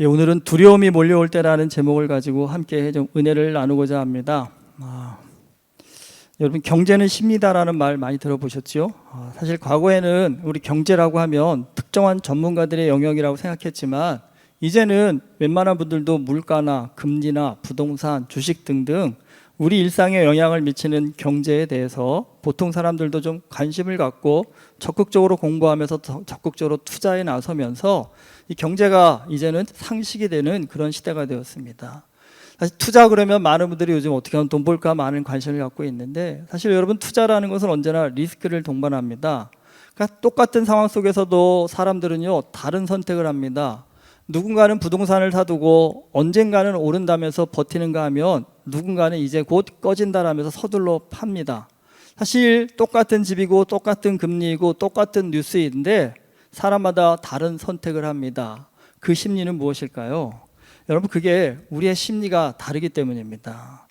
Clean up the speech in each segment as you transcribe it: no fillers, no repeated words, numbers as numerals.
예, 오늘은 두려움이 몰려올 때라는 제목을 가지고 함께 좀 은혜를 나누고자 합니다. 여러분, 경제는 심리다라는 말 많이 들어보셨죠? 사실 과거에는 우리 경제라고 하면 특정한 전문가들의 영역이라고 생각했지만 이제는 웬만한 분들도 물가나 금리나 부동산, 주식 등등 우리 일상에 영향을 미치는 경제에 대해서 보통 사람들도 좀 관심을 갖고 적극적으로 공부하면서 적극적으로 투자에 나서면서 이 경제가 이제는 상식이 되는 그런 시대가 되었습니다. 사실 투자 그러면 많은 분들이 요즘 어떻게 하면 돈 벌까 많은 관심을 갖고 있는데, 사실 여러분, 투자라는 것은 언제나 리스크를 동반합니다. 그러니까 똑같은 상황 속에서도 사람들은요 다른 선택을 합니다. 누군가는 부동산을 사두고 언젠가는 오른다면서 버티는가 하면 누군가는 이제 곧 꺼진다라면서 서둘러 팝니다. 사실 똑같은 집이고 똑같은 금리이고 똑같은 뉴스인데 사람마다 다른 선택을 합니다. 그 심리는 무엇일까요? 여러분, 그게 우리의 심리가 다르기 때문입니다.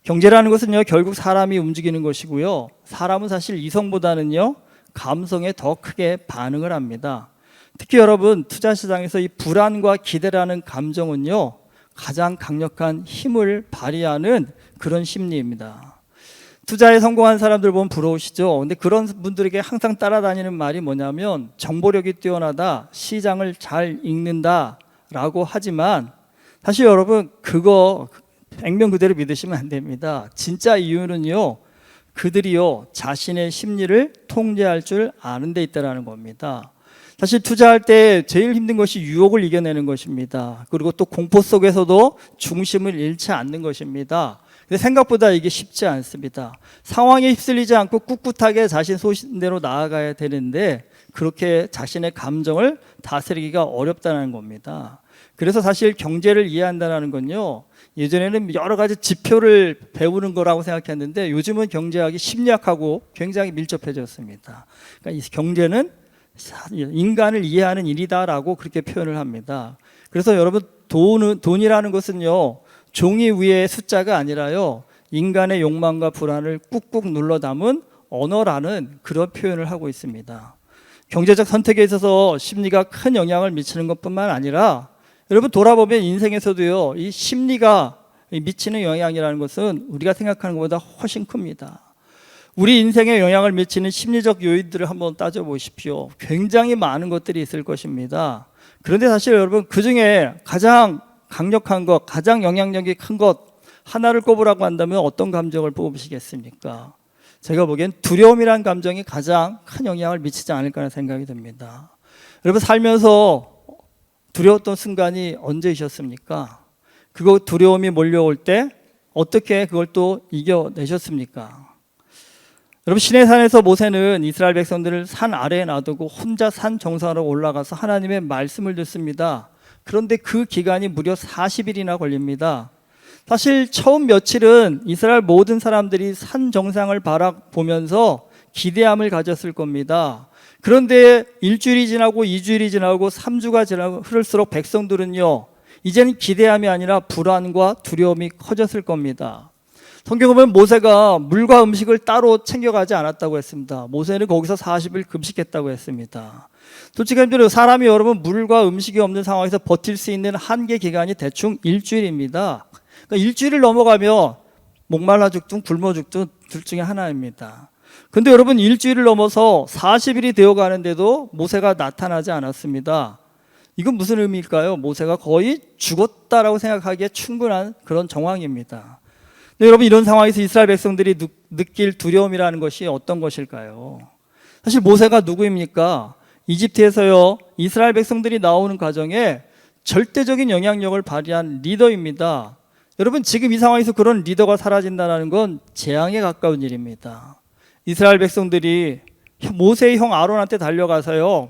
경제라는 것은요 결국 사람이 움직이는 것이고요, 사람은 사실 이성보다는요 감성에 더 크게 반응을 합니다. 특히 여러분, 투자 시장에서 이 불안과 기대라는 감정은요 가장 강력한 힘을 발휘하는 그런 심리입니다. 투자에 성공한 사람들 보면 부러우시죠? 근데 그런 분들에게 항상 따라다니는 말이 뭐냐면 정보력이 뛰어나다, 시장을 잘 읽는다 라고 하지만 사실 여러분, 그거 액면 그대로 믿으시면 안 됩니다. 진짜 이유는요 그들이요 자신의 심리를 통제할 줄 아는 데 있다는 겁니다. 사실 투자할 때 제일 힘든 것이 유혹을 이겨내는 것입니다. 그리고 또 공포 속에서도 중심을 잃지 않는 것입니다. 근데 생각보다 이게 쉽지 않습니다. 상황에 휩쓸리지 않고 꿋꿋하게 자신 소신대로 나아가야 되는데 그렇게 자신의 감정을 다스리기가 어렵다는 겁니다. 그래서 사실 경제를 이해한다는 건요, 예전에는 여러 가지 지표를 배우는 거라고 생각했는데 요즘은 경제학이 심리학하고 굉장히 밀접해졌습니다. 그러니까 이 경제는 인간을 이해하는 일이다라고 그렇게 표현을 합니다. 그래서 여러분, 돈이라는 것은요 종이 위의 숫자가 아니라요 인간의 욕망과 불안을 꾹꾹 눌러 담은 언어라는 그런 표현을 하고 있습니다. 경제적 선택에 있어서 심리가 큰 영향을 미치는 것뿐만 아니라 여러분, 돌아보면 인생에서도요 이 심리가 미치는 영향이라는 것은 우리가 생각하는 것보다 훨씬 큽니다. 우리 인생에 영향을 미치는 심리적 요인들을 한번 따져보십시오. 굉장히 많은 것들이 있을 것입니다. 그런데 사실 여러분, 그 중에 가장 강력한 것, 가장 영향력이 큰 것 하나를 꼽으라고 한다면 어떤 감정을 뽑으시겠습니까? 제가 보기엔 두려움이라는 감정이 가장 큰 영향을 미치지 않을까 하는 생각이 듭니다. 여러분, 살면서 두려웠던 순간이 언제이셨습니까? 그거 두려움이 몰려올 때 어떻게 그걸 또 이겨내셨습니까? 여러분, 시내산에서 모세는 이스라엘 백성들을 산 아래에 놔두고 혼자 산 정상으로 올라가서 하나님의 말씀을 듣습니다. 그런데 그 기간이 무려 40일이나 걸립니다. 사실 처음 며칠은 이스라엘 모든 사람들이 산 정상을 바라보면서 기대함을 가졌을 겁니다. 그런데 일주일이 지나고 2주일이 지나고 3주가 지나고 흐를수록 백성들은요 이제는 기대함이 아니라 불안과 두려움이 커졌을 겁니다. 성경에 보면 모세가 물과 음식을 따로 챙겨가지 않았다고 했습니다. 모세는 거기서 40일 금식했다고 했습니다. 솔직히 말해서 사람이 여러분 물과 음식이 없는 상황에서 버틸 수 있는 한계 기간이 대충 일주일입니다. 그러니까 일주일을 넘어가면 목말라 죽든 굶어 죽든 둘 중에 하나입니다. 근데 여러분, 일주일을 넘어서 40일이 되어 가는데도 모세가 나타나지 않았습니다. 이건 무슨 의미일까요? 모세가 거의 죽었다라고 생각하기에 충분한 그런 정황입니다. 근데 여러분, 이런 상황에서 이스라엘 백성들이 느낄 두려움이라는 것이 어떤 것일까요? 사실 모세가 누구입니까? 이집트에서요 이스라엘 백성들이 나오는 과정에 절대적인 영향력을 발휘한 리더입니다. 여러분, 지금 이 상황에서 그런 리더가 사라진다는 건 재앙에 가까운 일입니다. 이스라엘 백성들이 모세의 형 아론한테 달려가서요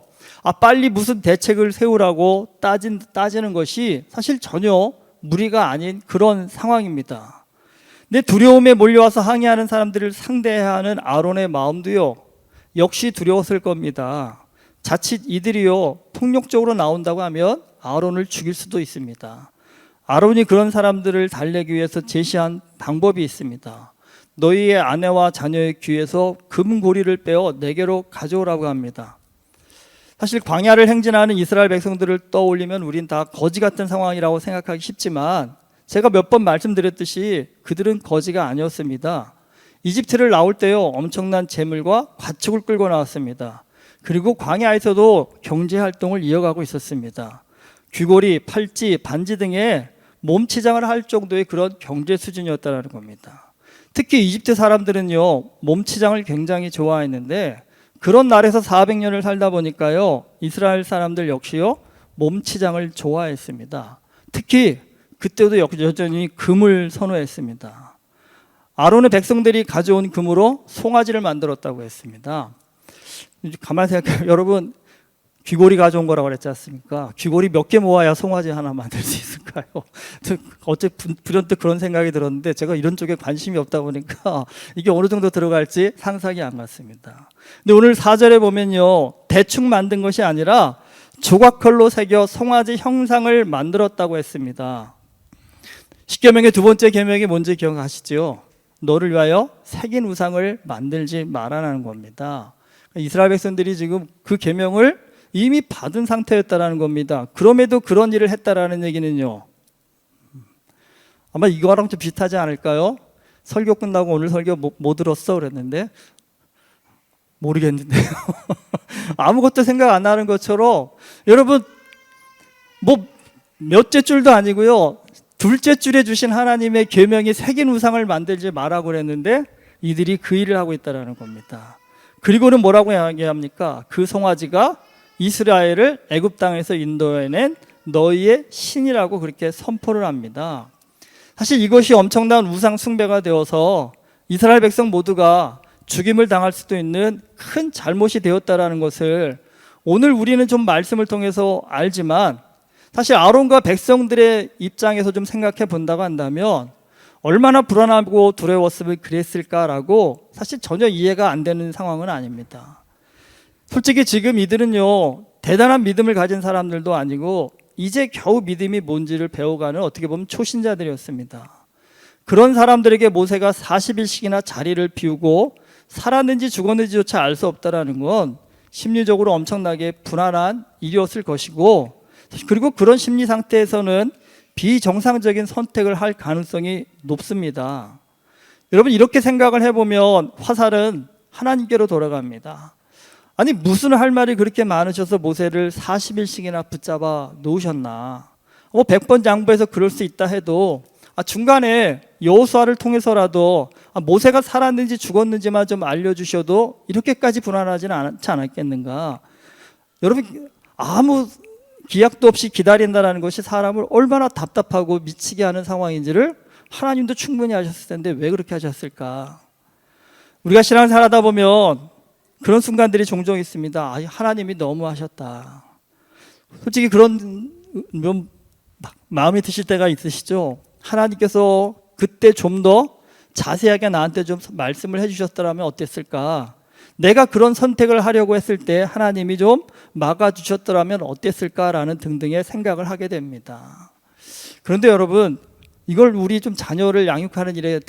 빨리 무슨 대책을 세우라고 따지는 것이 사실 전혀 무리가 아닌 그런 상황입니다. 근데 두려움에 몰려와서 항의하는 사람들을 상대해야 하는 아론의 마음도요 역시 두려웠을 겁니다. 자칫 이들이요 폭력적으로 나온다고 하면 아론을 죽일 수도 있습니다. 아론이 그런 사람들을 달래기 위해서 제시한 방법이 있습니다. 너희의 아내와 자녀의 귀에서 금고리를 빼어 내게로 가져오라고 합니다. 사실 광야를 행진하는 이스라엘 백성들을 떠올리면 우린 다 거지 같은 상황이라고 생각하기 쉽지만 제가 몇 번 말씀드렸듯이 그들은 거지가 아니었습니다. 이집트를 나올 때요 엄청난 재물과 가축을 끌고 나왔습니다. 그리고 광야에서도 경제활동을 이어가고 있었습니다. 귀걸이, 팔찌, 반지 등의 몸치장을 할 정도의 그런 경제 수준이었다는 겁니다. 특히 이집트 사람들은요 몸치장을 굉장히 좋아했는데 그런 나라에서 400년을 살다 보니까요 이스라엘 사람들 역시요 몸치장을 좋아했습니다. 특히 그때도 여전히 금을 선호했습니다. 아론의 백성들이 가져온 금으로 송아지를 만들었다고 했습니다. 가만히 생각해요. 여러분 귀걸이 가져온 거라고 그랬지 않습니까? 귀걸이 몇 개 모아야 송아지 하나 만들 수 있을까요? 어째 불현듯 그런 생각이 들었는데 제가 이런 쪽에 관심이 없다 보니까 이게 어느 정도 들어갈지 상상이 안 갔습니다. 근데 오늘 4절에 보면요 대충 만든 것이 아니라 조각컬로 새겨 송아지 형상을 만들었다고 했습니다. 십계명의 두 번째 계명이 뭔지 기억하시죠? 너를 위하여 새긴 우상을 만들지 말라는 겁니다. 이스라엘 백성들이 지금 그 계명을 이미 받은 상태였다는 겁니다. 그럼에도 그런 일을 했다라는 얘기는요 아마 이거랑 좀 비슷하지 않을까요? 설교 끝나고 오늘 설교 뭐 들었어? 그랬는데 모르겠는데요. 아무것도 생각 안 나는 것처럼 여러분 뭐 몇째 줄도 아니고요 둘째 줄에 주신 하나님의 계명이 새긴 우상을 만들지 말라고 그랬는데 이들이 그 일을 하고 있다는 겁니다. 그리고는 뭐라고 이야기합니까? 그 송아지가 이스라엘을 애굽 땅에서 인도해낸 너희의 신이라고 그렇게 선포를 합니다. 사실 이것이 엄청난 우상 숭배가 되어서 이스라엘 백성 모두가 죽임을 당할 수도 있는 큰 잘못이 되었다라는 것을 오늘 우리는 좀 말씀을 통해서 알지만 사실 아론과 백성들의 입장에서 좀 생각해 본다고 한다면 얼마나 불안하고 두려웠으면 그랬을까라고 사실 전혀 이해가 안 되는 상황은 아닙니다. 솔직히 지금 이들은요 대단한 믿음을 가진 사람들도 아니고 이제 겨우 믿음이 뭔지를 배워가는 어떻게 보면 초신자들이었습니다. 그런 사람들에게 모세가 40일씩이나 자리를 비우고 살았는지 죽었는지조차 알 수 없다는 건 심리적으로 엄청나게 불안한 일이었을 것이고 그리고 그런 심리 상태에서는 비정상적인 선택을 할 가능성이 높습니다. 여러분 이렇게 생각을 해보면 화살은 하나님께로 돌아갑니다. 아니 무슨 할 말이 그렇게 많으셔서 모세를 40일씩이나 붙잡아 놓으셨나? 100번 양보해서 그럴 수 있다 해도 중간에 여호수아를 통해서라도 모세가 살았는지 죽었는지만 좀 알려주셔도 이렇게까지 불안하지는 않지 않았겠는가? 여러분 아무 기약도 없이 기다린다는 것이 사람을 얼마나 답답하고 미치게 하는 상황인지를 하나님도 충분히 아셨을 텐데 왜 그렇게 하셨을까? 우리가 신앙을 살아다 보면 그런 순간들이 종종 있습니다. 하나님이 너무 하셨다. 솔직히 그런 마음이 드실 때가 있으시죠? 하나님께서 그때 좀 더 자세하게 나한테 좀 말씀을 해주셨더라면 어땠을까? 내가 그런 선택을 하려고 했을 때 하나님이 좀 막아주셨더라면 어땠을까라는 등등의 생각을 하게 됩니다. 그런데 여러분 이걸 우리 좀 자녀를 양육하는 일에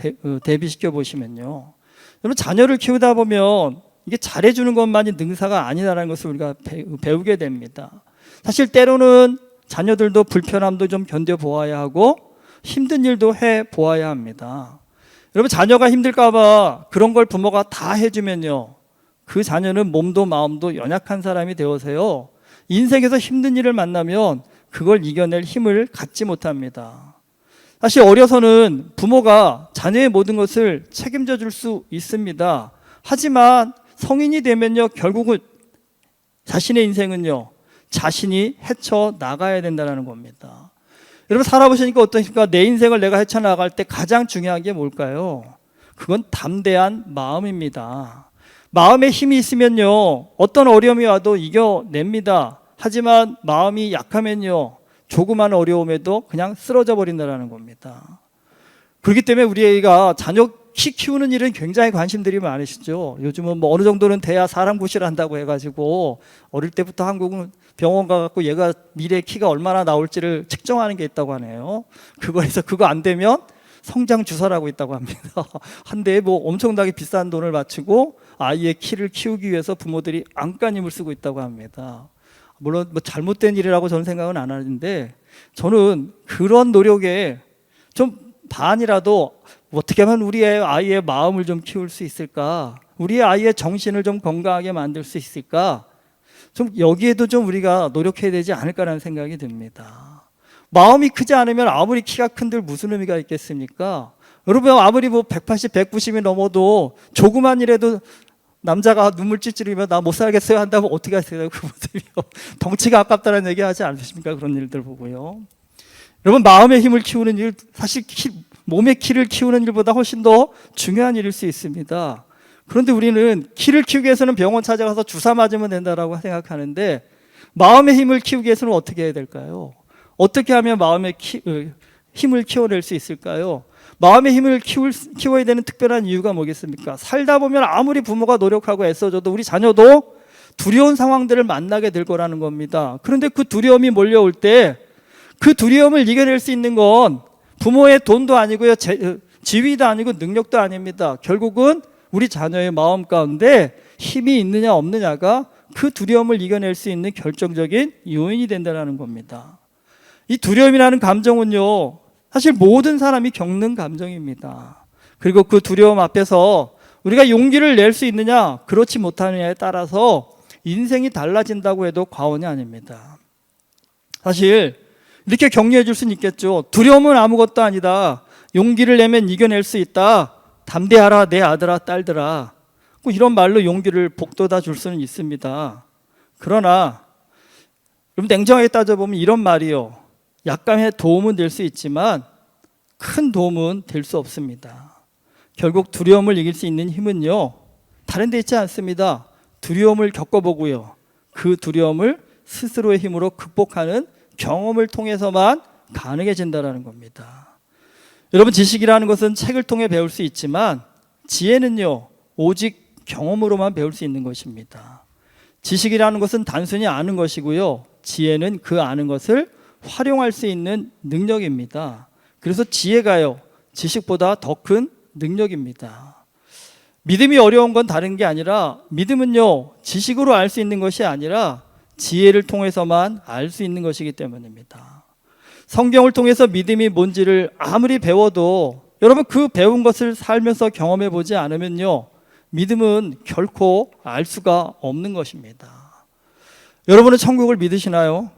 대비시켜 보시면요 여러분 자녀를 키우다 보면 이게 잘해주는 것만이 능사가 아니라는 것을 우리가 배우게 됩니다. 사실 때로는 자녀들도 불편함도 좀 견뎌보아야 하고 힘든 일도 해보아야 합니다. 여러분 자녀가 힘들까 봐 그런 걸 부모가 다 해주면요 그 자녀는 몸도 마음도 연약한 사람이 되어서요 인생에서 힘든 일을 만나면 그걸 이겨낼 힘을 갖지 못합니다. 사실 어려서는 부모가 자녀의 모든 것을 책임져 줄 수 있습니다. 하지만 성인이 되면요 결국은 자신의 인생은요 자신이 헤쳐나가야 된다는 겁니다. 여러분 살아보시니까 어떠십니까? 내 인생을 내가 헤쳐나갈 때 가장 중요한 게 뭘까요? 그건 담대한 마음입니다. 마음에 힘이 있으면요 어떤 어려움이 와도 이겨냅니다. 하지만 마음이 약하면요 조그만 어려움에도 그냥 쓰러져 버린다는 겁니다. 그렇기 때문에 우리 애가 자녀 키우는 일은 굉장히 관심들이 많으시죠. 요즘은 뭐 어느 정도는 돼야 사람 구실을 한다고 해가지고 어릴 때부터 한국은 병원 가갖고 얘가 미래 키가 얼마나 나올지를 측정하는 게 있다고 하네요. 그거에서 그거 안 되면 성장 주사라고 있다고 합니다. 한 대에 뭐 엄청나게 비싼 돈을 바치고 아이의 키를 키우기 위해서 부모들이 안간힘을 쓰고 있다고 합니다. 물론 뭐 잘못된 일이라고 저는 생각은 안 하는데, 저는 그런 노력에 좀 반이라도 어떻게 하면 우리의 아이의 마음을 좀 키울 수 있을까, 우리의 아이의 정신을 좀 건강하게 만들 수 있을까, 좀 여기에도 좀 우리가 노력해야 되지 않을까라는 생각이 듭니다. 마음이 크지 않으면 아무리 키가 큰들 무슨 의미가 있겠습니까? 여러분, 아무리 뭐 180, 190이 넘어도 조그만 일에도 남자가 눈물 찔찔이면 나 못 살겠어요 한다면 어떻게 하세요? 그 모습이요. 덩치가 아깝다는 얘기 하지 않으십니까? 그런 일들 보고요. 여러분, 마음의 힘을 키우는 일, 사실 몸의 키를 키우는 일보다 훨씬 더 중요한 일일 수 있습니다. 그런데 우리는 키를 키우기 위해서는 병원 찾아가서 주사 맞으면 된다라고 생각하는데, 마음의 힘을 키우기 위해서는 어떻게 해야 될까요? 어떻게 하면 마음의 힘을 키워낼 수 있을까요? 마음의 힘을 키워야 되는 특별한 이유가 뭐겠습니까? 살다 보면 아무리 부모가 노력하고 애써줘도 우리 자녀도 두려운 상황들을 만나게 될 거라는 겁니다. 그런데 그 두려움이 몰려올 때 그 두려움을 이겨낼 수 있는 건 부모의 돈도 아니고요, 지위도 아니고 능력도 아닙니다. 결국은 우리 자녀의 마음 가운데 힘이 있느냐 없느냐가 그 두려움을 이겨낼 수 있는 결정적인 요인이 된다는 겁니다. 이 두려움이라는 감정은요, 사실 모든 사람이 겪는 감정입니다. 그리고 그 두려움 앞에서 우리가 용기를 낼 수 있느냐, 그렇지 못하느냐에 따라서 인생이 달라진다고 해도 과언이 아닙니다. 사실 이렇게 격려해 줄 수는 있겠죠. 두려움은 아무것도 아니다. 용기를 내면 이겨낼 수 있다. 담대하라 내 아들아 딸들아. 이런 말로 용기를 북돋아 줄 수는 있습니다. 그러나 좀 냉정하게 따져보면 이런 말이요, 약간의 도움은 될 수 있지만 큰 도움은 될 수 없습니다. 결국 두려움을 이길 수 있는 힘은요, 다른 데 있지 않습니다. 두려움을 겪어보고요, 그 두려움을 스스로의 힘으로 극복하는 경험을 통해서만 가능해진다는 겁니다. 여러분, 지식이라는 것은 책을 통해 배울 수 있지만 지혜는요, 오직 경험으로만 배울 수 있는 것입니다. 지식이라는 것은 단순히 아는 것이고요, 지혜는 그 아는 것을 활용할 수 있는 능력입니다. 그래서 지혜가요, 지식보다 더 큰 능력입니다. 믿음이 어려운 건 다른 게 아니라, 믿음은요, 지식으로 알 수 있는 것이 아니라 지혜를 통해서만 알 수 있는 것이기 때문입니다. 성경을 통해서 믿음이 뭔지를 아무리 배워도 여러분, 그 배운 것을 살면서 경험해 보지 않으면요, 믿음은 결코 알 수가 없는 것입니다. 여러분은 천국을 믿으시나요?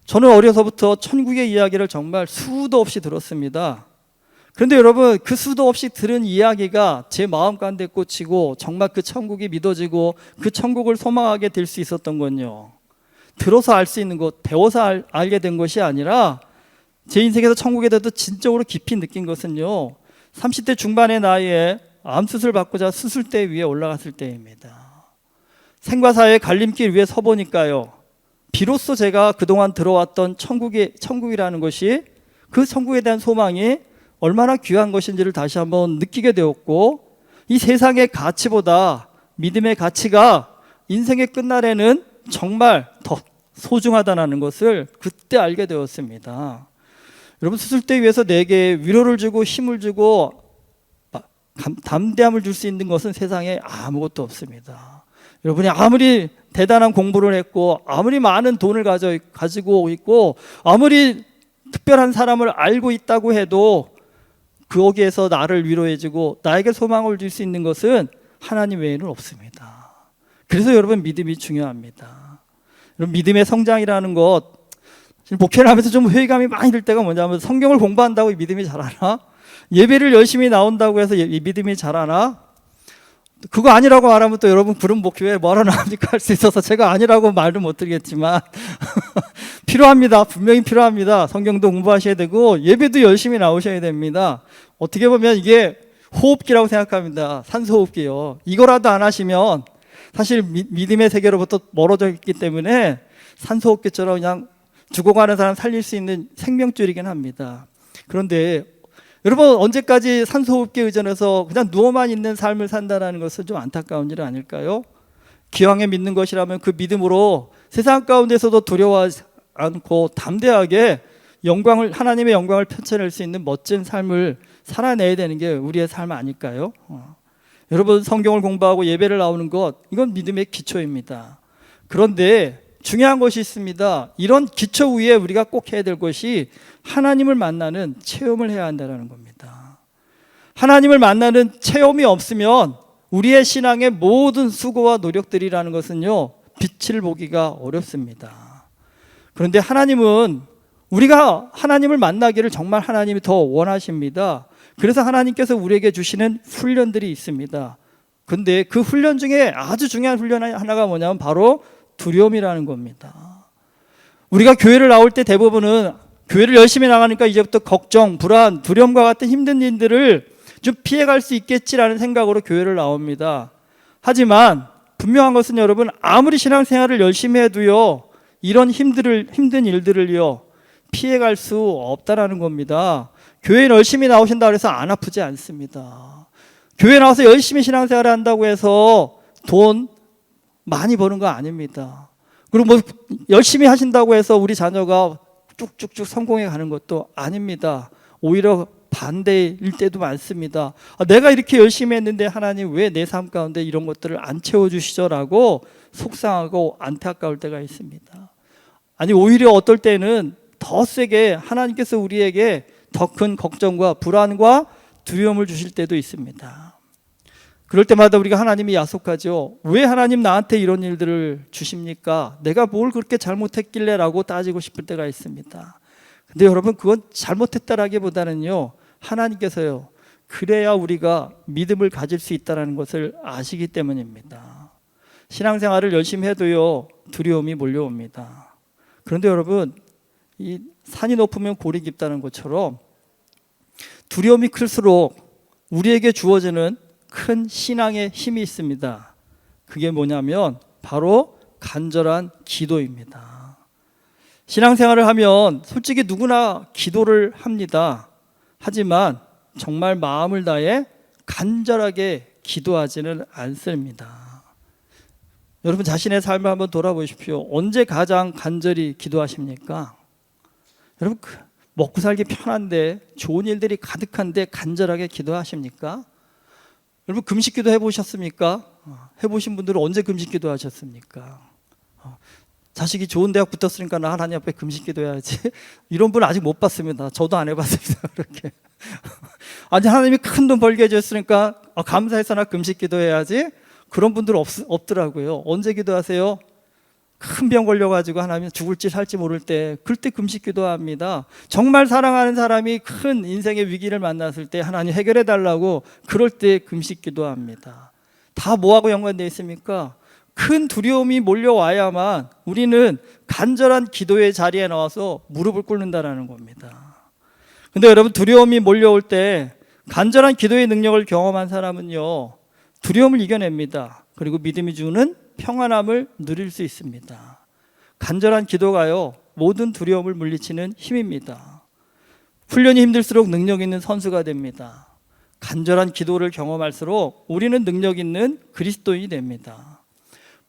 저는 어려서부터 천국의 이야기를 정말 수도 없이 들었습니다. 그런데 여러분, 그 수도 없이 들은 이야기가 제 마음 가운데 꽂히고 정말 그 천국이 믿어지고 그 천국을 소망하게 될 수 있었던 건요, 들어서 알 수 있는 것, 배워서 알게 된 것이 아니라 제 인생에서 천국에 대해서 진정으로 깊이 느낀 것은요, 30대 중반의 나이에 암수술 받고자 수술대 위에 올라갔을 때입니다. 생과 사의 갈림길 위에 서보니까요, 비로소 제가 그동안 들어왔던 천국이라는 것이, 그 천국에 대한 소망이 얼마나 귀한 것인지를 다시 한번 느끼게 되었고, 이 세상의 가치보다 믿음의 가치가 인생의 끝날에는 정말 더 소중하다는 것을 그때 알게 되었습니다. 여러분, 수술대 위에서 내게 위로를 주고 힘을 주고 담대함을 줄 수 있는 것은 세상에 아무것도 없습니다. 여러분이 아무리 대단한 공부를 했고, 아무리 많은 돈을 가지고 있고, 아무리 특별한 사람을 알고 있다고 해도 거기에서 나를 위로해주고 나에게 소망을 줄 수 있는 것은 하나님 외에는 없습니다. 그래서 여러분, 믿음이 중요합니다. 여러분, 믿음의 성장이라는 것, 목회를 하면서 좀 회의감이 많이 들 때가 뭐냐면, 성경을 공부한다고 믿음이 자라나? 예배를 열심히 나온다고 해서 믿음이 자라나? 그거 아니라고 말하면 또 여러분, 그런 목회에 뭐하러 나옵니까? 할 수 있어서 제가 아니라고 말을 못 드리겠지만 필요합니다. 분명히 필요합니다. 성경도 공부하셔야 되고 예배도 열심히 나오셔야 됩니다. 어떻게 보면 이게 호흡기라고 생각합니다. 산소호흡기요. 이거라도 안 하시면 사실 믿음의 세계로부터 멀어져 있기 때문에 산소호흡기처럼 그냥 죽어가는 사람 살릴 수 있는 생명줄이긴 합니다. 그런데 여러분, 언제까지 산소호흡기에 의존해서 그냥 누워만 있는 삶을 산다는 것은 좀 안타까운 일 아닐까요? 기왕에 믿는 것이라면 그 믿음으로 세상 가운데서도 두려워하지 않고 담대하게 하나님의 영광을 펼쳐낼 수 있는 멋진 삶을 살아내야 되는 게 우리의 삶 아닐까요? 여러분, 성경을 공부하고 예배를 나오는 것, 이건 믿음의 기초입니다. 그런데 중요한 것이 있습니다. 이런 기초 위에 우리가 꼭 해야 될 것이 하나님을 만나는 체험을 해야 한다는 겁니다. 하나님을 만나는 체험이 없으면 우리의 신앙의 모든 수고와 노력들이라는 것은요, 빛을 보기가 어렵습니다. 그런데 하나님은 우리가 하나님을 만나기를 정말 하나님이 더 원하십니다. 그래서 하나님께서 우리에게 주시는 훈련들이 있습니다. 근데 그 훈련 중에 아주 중요한 훈련 하나가 뭐냐면 바로 두려움이라는 겁니다. 우리가 교회를 나올 때 대부분은 교회를 열심히 나가니까 이제부터 걱정, 불안, 두려움과 같은 힘든 일들을 좀 피해갈 수 있겠지라는 생각으로 교회를 나옵니다. 하지만 분명한 것은 여러분, 아무리 신앙생활을 열심히 해도요, 이런 힘든 일들을요, 피해갈 수 없다라는 겁니다. 교회에 열심히 나오신다 그래서 안 아프지 않습니다. 교회 나와서 열심히 신앙생활을 한다고 해서 돈 많이 버는 거 아닙니다. 그리고 뭐 열심히 하신다고 해서 우리 자녀가 쭉쭉쭉 성공해 가는 것도 아닙니다. 오히려 반대일 때도 많습니다. 내가 이렇게 열심히 했는데 하나님 왜 내 삶 가운데 이런 것들을 안 채워주시죠라고 속상하고 안타까울 때가 있습니다. 아니, 오히려 어떨 때는 더 세게 하나님께서 우리에게 더 큰 걱정과 불안과 두려움을 주실 때도 있습니다. 그럴 때마다 우리가 하나님이 야속하죠. 왜 하나님 나한테 이런 일들을 주십니까? 내가 뭘 그렇게 잘못했길래 라고 따지고 싶을 때가 있습니다. 근데 여러분, 그건 잘못했다라기보다는요, 하나님께서요, 그래야 우리가 믿음을 가질 수 있다는 것을 아시기 때문입니다. 신앙생활을 열심히 해도요, 두려움이 몰려옵니다. 그런데 여러분, 이 산이 높으면 골이 깊다는 것처럼 두려움이 클수록 우리에게 주어지는 큰 신앙의 힘이 있습니다. 그게 뭐냐면 바로 간절한 기도입니다. 신앙생활을 하면 솔직히 누구나 기도를 합니다. 하지만 정말 마음을 다해 간절하게 기도하지는 않습니다. 여러분, 자신의 삶을 한번 돌아보십시오. 언제 가장 간절히 기도하십니까? 여러분, 먹고 살기 편한데, 좋은 일들이 가득한데 간절하게 기도하십니까? 여러분, 금식기도 해보셨습니까? 해보신 분들은 언제 금식기도 하셨습니까? 자식이 좋은 대학 붙었으니까 나 하나님 앞에 금식기도 해야지. 이런 분 아직 못 봤습니다. 저도 안 해봤습니다. 그렇게. 아니, 하나님이 큰 돈 벌게 해줬으니까 감사해서 나 금식기도 해야지. 그런 분들 없더라고요. 언제 기도하세요? 큰 병 걸려가지고 하나님 죽을지 살지 모를 때, 그때 금식 기도합니다. 정말 사랑하는 사람이 큰 인생의 위기를 만났을 때 하나님 해결해 달라고, 그럴 때 금식 기도합니다. 다 뭐하고 연관되어 있습니까? 큰 두려움이 몰려와야만 우리는 간절한 기도의 자리에 나와서 무릎을 꿇는다는 겁니다. 근데 여러분, 두려움이 몰려올 때 간절한 기도의 능력을 경험한 사람은요, 두려움을 이겨냅니다. 그리고 믿음이 주는 평안함을 누릴 수 있습니다. 간절한 기도가요, 모든 두려움을 물리치는 힘입니다. 훈련이 힘들수록 능력 있는 선수가 됩니다. 간절한 기도를 경험할수록 우리는 능력 있는 그리스도인이 됩니다.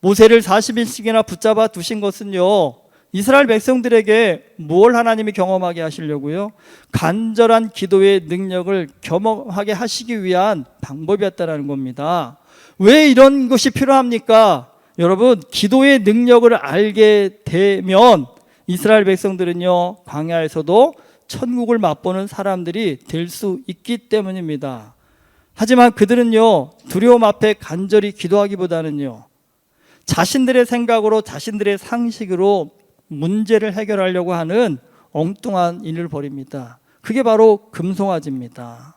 모세를 40일씩이나 붙잡아 두신 것은요, 이스라엘 백성들에게 뭘 하나님이 경험하게 하시려고요? 간절한 기도의 능력을 경험하게 하시기 위한 방법이었다는 겁니다. 왜 이런 것이 필요합니까? 여러분, 기도의 능력을 알게 되면 이스라엘 백성들은요, 광야에서도 천국을 맛보는 사람들이 될 수 있기 때문입니다. 하지만 그들은요, 두려움 앞에 간절히 기도하기보다는요, 자신들의 생각으로, 자신들의 상식으로 문제를 해결하려고 하는 엉뚱한 일을 벌입니다. 그게 바로 금송아지입니다.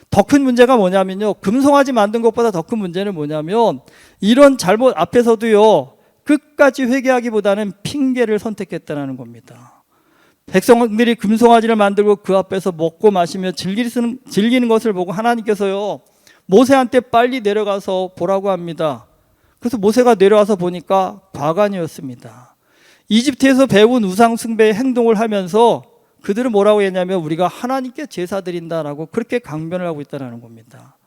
더 큰 문제가 뭐냐면요, 금송아지 만든 것보다 더 큰 문제는 뭐냐면, 이런 잘못 앞에서도요, 끝까지 회개하기보다는 핑계를 선택했다는 겁니다. 백성들이 금송아지를 만들고 그 앞에서 먹고 마시며 즐기는 것을 보고 하나님께서요, 모세한테 빨리 내려가서 보라고 합니다. 그래서 모세가 내려와서 보니까 과간이었습니다. 이집트에서 배운 우상 숭배의 행동을 하면서 그들은 뭐라고 했냐면, 우리가 하나님께 제사 드린다라고 그렇게 강변을 하고 있다는 겁니다.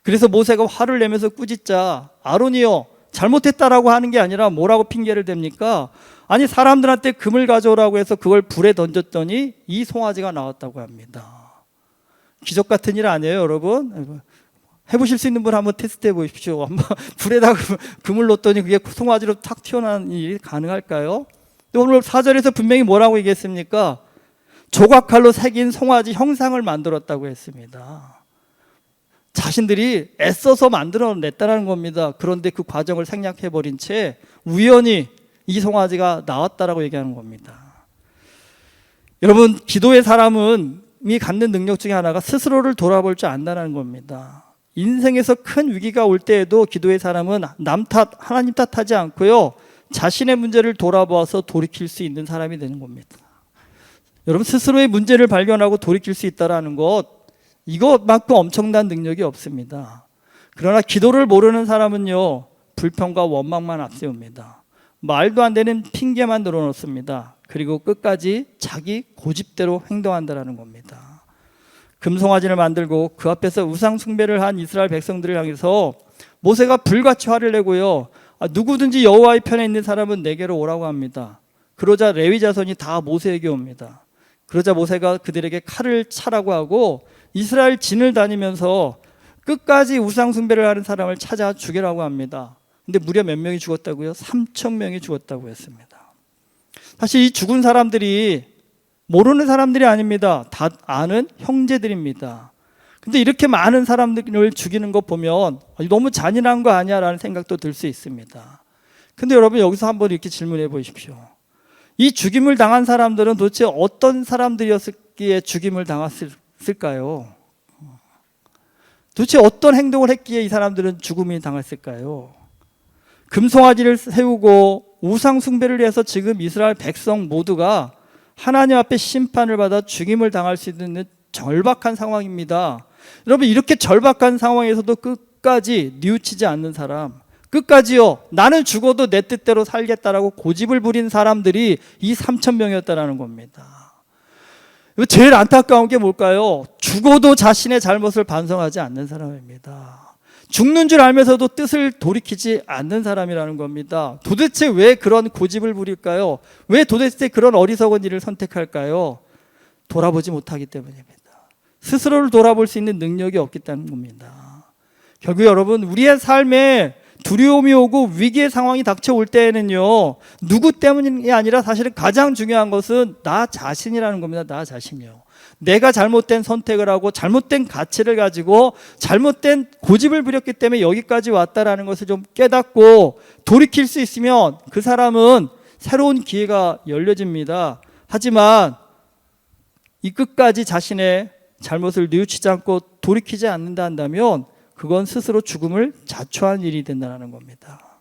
그래서 모세가 화를 내면서 꾸짖자, 아론이요, 잘못했다라고 하는 게 아니라 뭐라고 핑계를 댑니까? 아니, 사람들한테 금을 가져오라고 해서 그걸 불에 던졌더니 이 송아지가 나왔다고 합니다. 기적 같은 일 아니에요, 여러분? 해보실 수 있는 분 한번 테스트 해보십시오. 한번 불에다가 금을 넣었더니 그게 송아지로 탁 튀어나오는 일이 가능할까요? 오늘 4절에서 분명히 뭐라고 얘기했습니까? 조각칼로 새긴 송아지 형상을 만들었다고 했습니다. 자신들이 애써서 만들어냈다는 겁니다. 그런데 그 과정을 생략해버린 채 우연히 이 송아지가 나왔다라고 얘기하는 겁니다. 여러분, 기도의 사람은 이 갖는 능력 중에 하나가 스스로를 돌아볼 줄 안다는 겁니다. 인생에서 큰 위기가 올 때에도 기도의 사람은 남 탓, 하나님 탓하지 않고요, 자신의 문제를 돌아보아서 돌이킬 수 있는 사람이 되는 겁니다. 여러분, 스스로의 문제를 발견하고 돌이킬 수 있다는 것, 이것만큼 엄청난 능력이 없습니다. 그러나 기도를 모르는 사람은요, 불평과 원망만 앞세웁니다. 말도 안 되는 핑계만 늘어놓습니다. 그리고 끝까지 자기 고집대로 행동한다는 겁니다. 금송아지를 만들고 그 앞에서 우상 숭배를 한 이스라엘 백성들을 향해서 모세가 불같이 화를 내고요, 누구든지 여호와의 편에 있는 사람은 내게로 오라고 합니다. 그러자 레위 자손이 다 모세에게 옵니다. 그러자 모세가 그들에게 칼을 차라고 하고 이스라엘 진을 다니면서 끝까지 우상 숭배를 하는 사람을 찾아 죽이라고 합니다. 근데 무려 몇 명이 죽었다고요? 3,000명이 죽었다고 했습니다. 사실 이 죽은 사람들이 모르는 사람들이 아닙니다. 다 아는 형제들입니다. 근데 이렇게 많은 사람들을 죽이는 거 보면 너무 잔인한 거 아니야? 라는 생각도 들 수 있습니다. 근데 여러분, 여기서 한번 이렇게 질문해 보십시오. 이 죽임을 당한 사람들은 도대체 어떤 사람들이었기에 죽임을 당했을까요? 도대체 어떤 행동을 했기에 이 사람들은 죽음을 당했을까요? 금송아지를 세우고 우상 숭배를 해서 지금 이스라엘 백성 모두가 하나님 앞에 심판을 받아 죽임을 당할 수 있는 절박한 상황입니다. 여러분, 이렇게 절박한 상황에서도 끝까지 뉘우치지 않는 사람, 끝까지요, 나는 죽어도 내 뜻대로 살겠다라고 고집을 부린 사람들이 이 3,000명이었다는 겁니다. 제일 안타까운 게 뭘까요? 죽어도 자신의 잘못을 반성하지 않는 사람입니다. 죽는 줄 알면서도 뜻을 돌이키지 않는 사람이라는 겁니다. 도대체 왜 그런 고집을 부릴까요? 왜 도대체 그런 어리석은 일을 선택할까요? 돌아보지 못하기 때문입니다. 스스로를 돌아볼 수 있는 능력이 없기 때문인 겁니다. 결국 여러분, 우리의 삶에 두려움이 오고 위기의 상황이 닥쳐올 때에는요, 누구 때문이 아니라 사실은 가장 중요한 것은 나 자신이라는 겁니다. 나 자신이요. 내가 잘못된 선택을 하고 잘못된 가치를 가지고 잘못된 고집을 부렸기 때문에 여기까지 왔다라는 것을 좀 깨닫고 돌이킬 수 있으면 그 사람은 새로운 기회가 열려집니다. 하지만 이 끝까지 자신의 잘못을 뉘우치지 않고 돌이키지 않는다 한다면 그건 스스로 죽음을 자초한 일이 된다는 겁니다.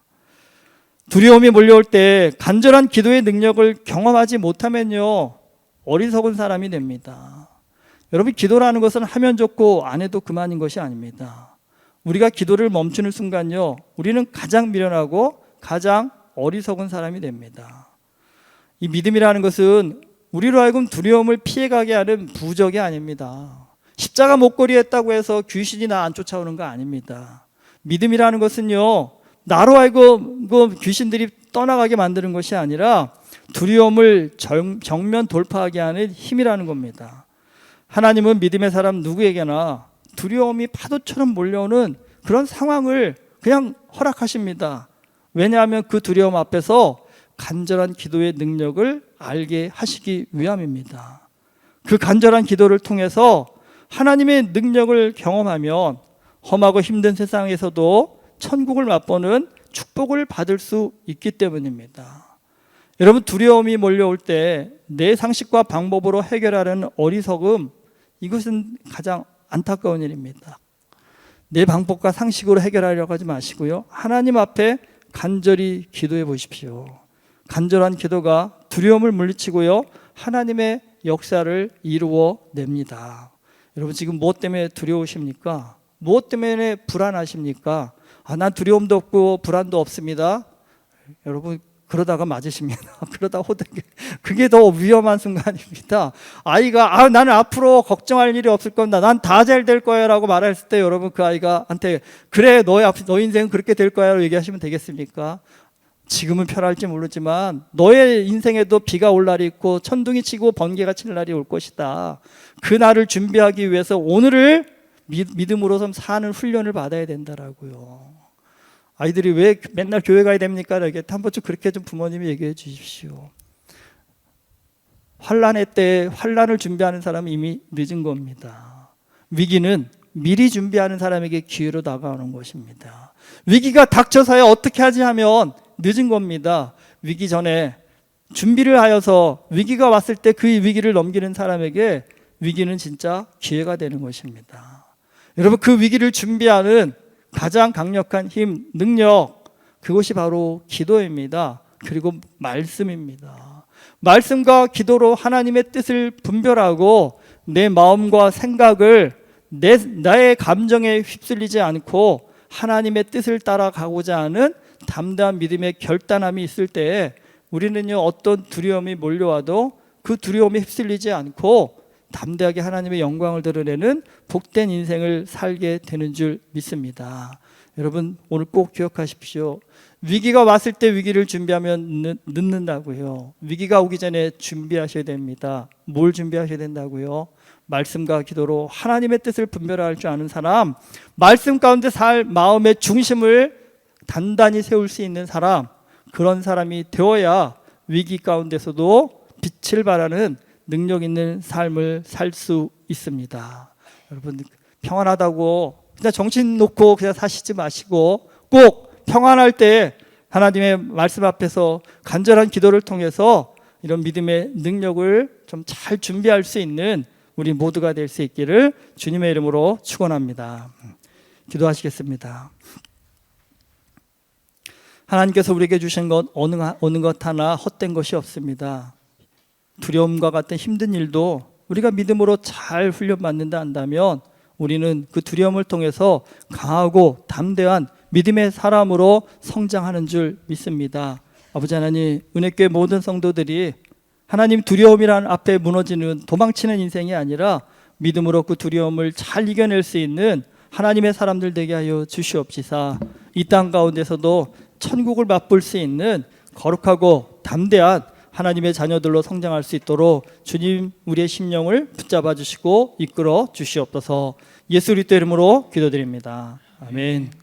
두려움이 몰려올 때 간절한 기도의 능력을 경험하지 못하면요, 어리석은 사람이 됩니다. 여러분, 기도라는 것은 하면 좋고 안 해도 그만인 것이 아닙니다. 우리가 기도를 멈추는 순간요, 우리는 가장 미련하고 가장 어리석은 사람이 됩니다. 이 믿음이라는 것은 우리로 하여금 두려움을 피해가게 하는 부적이 아닙니다. 십자가 목걸이 했다고 해서 귀신이 나 안 쫓아오는 거 아닙니다. 믿음이라는 것은요, 나로 하여금 귀신들이 떠나가게 만드는 것이 아니라 두려움을 정면 돌파하게 하는 힘이라는 겁니다. 하나님은 믿음의 사람 누구에게나 두려움이 파도처럼 몰려오는 그런 상황을 그냥 허락하십니다. 왜냐하면 그 두려움 앞에서 간절한 기도의 능력을 알게 하시기 위함입니다. 그 간절한 기도를 통해서 하나님의 능력을 경험하면 험하고 힘든 세상에서도 천국을 맛보는 축복을 받을 수 있기 때문입니다. 여러분, 두려움이 몰려올 때 내 상식과 방법으로 해결하려는 어리석음, 이것은 가장 안타까운 일입니다. 내 방법과 상식으로 해결하려고 하지 마시고요, 하나님 앞에 간절히 기도해 보십시오. 간절한 기도가 두려움을 물리치고요, 하나님의 역사를 이루어 냅니다. 여러분, 지금 무엇 때문에 두려우십니까? 무엇 때문에 불안하십니까? 난 두려움도 없고 불안도 없습니다. 여러분, 그러다가 맞으십니다. 그러다 호되게, 그게 더 위험한 순간입니다. 아이가 나는 앞으로 걱정할 일이 없을 겁니다, 난 다 잘 될 거야 라고 말했을 때 여러분, 그 아이가한테 그래, 너 인생은 그렇게 될 거야 라고 얘기하시면 되겠습니까? 지금은 편할지 모르지만 너의 인생에도 비가 올 날이 있고 천둥이 치고 번개가 칠 날이 올 것이다. 그 날을 준비하기 위해서 오늘을 믿음으로서 사는 훈련을 받아야 된다라고요. 아이들이 왜 맨날 교회 가야 됩니까? 이렇게 한 번쯤 그렇게 좀 부모님이 얘기해 주십시오. 환난의 때 환난을 준비하는 사람은 이미 늦은 겁니다. 위기는 미리 준비하는 사람에게 기회로 다가오는 것입니다. 위기가 닥쳐서야 어떻게 하지 하면 늦은 겁니다. 위기 전에 준비를 하여서 위기가 왔을 때 그 위기를 넘기는 사람에게 위기는 진짜 기회가 되는 것입니다. 여러분, 그 위기를 준비하는 가장 강력한 힘, 능력, 그것이 바로 기도입니다. 그리고 말씀입니다. 말씀과 기도로 하나님의 뜻을 분별하고 내 마음과 생각을 나의 감정에 휩쓸리지 않고 하나님의 뜻을 따라가고자 하는 담대한 믿음의 결단함이 있을 때에 우리는요, 어떤 두려움이 몰려와도 그 두려움에 휩쓸리지 않고 담대하게 하나님의 영광을 드러내는 복된 인생을 살게 되는 줄 믿습니다. 여러분, 오늘 꼭 기억하십시오. 위기가 왔을 때 위기를 준비하면 늦는다고요. 위기가 오기 전에 준비하셔야 됩니다. 뭘 준비하셔야 된다고요? 말씀과 기도로 하나님의 뜻을 분별할 줄 아는 사람, 말씀 가운데 살 마음의 중심을 단단히 세울 수 있는 사람, 그런 사람이 되어야 위기 가운데서도 빛을 발하는 능력 있는 삶을 살 수 있습니다. 여러분, 평안하다고 그냥 정신 놓고 그냥 사시지 마시고 꼭 평안할 때 하나님의 말씀 앞에서 간절한 기도를 통해서 이런 믿음의 능력을 좀 잘 준비할 수 있는 우리 모두가 될 수 있기를 주님의 이름으로 축원합니다. 기도하시겠습니다. 하나님께서 우리에게 주신 것 어느 것 하나 헛된 것이 없습니다. 두려움과 같은 힘든 일도 우리가 믿음으로 잘 훈련받는다 한다면 우리는 그 두려움을 통해서 강하고 담대한 믿음의 사람으로 성장하는 줄 믿습니다. 아버지 하나님, 은혜교회 모든 성도들이 하나님 두려움이란 앞에 무너지는 도망치는 인생이 아니라 믿음으로 그 두려움을 잘 이겨낼 수 있는 하나님의 사람들 되게 하여 주시옵시사. 이 땅 가운데서도 천국을 맛볼 수 있는 거룩하고 담대한 하나님의 자녀들로 성장할 수 있도록 주님 우리의 심령을 붙잡아 주시고 이끌어 주시옵소서. 예수 그리스도 이름으로 기도드립니다. 아멘.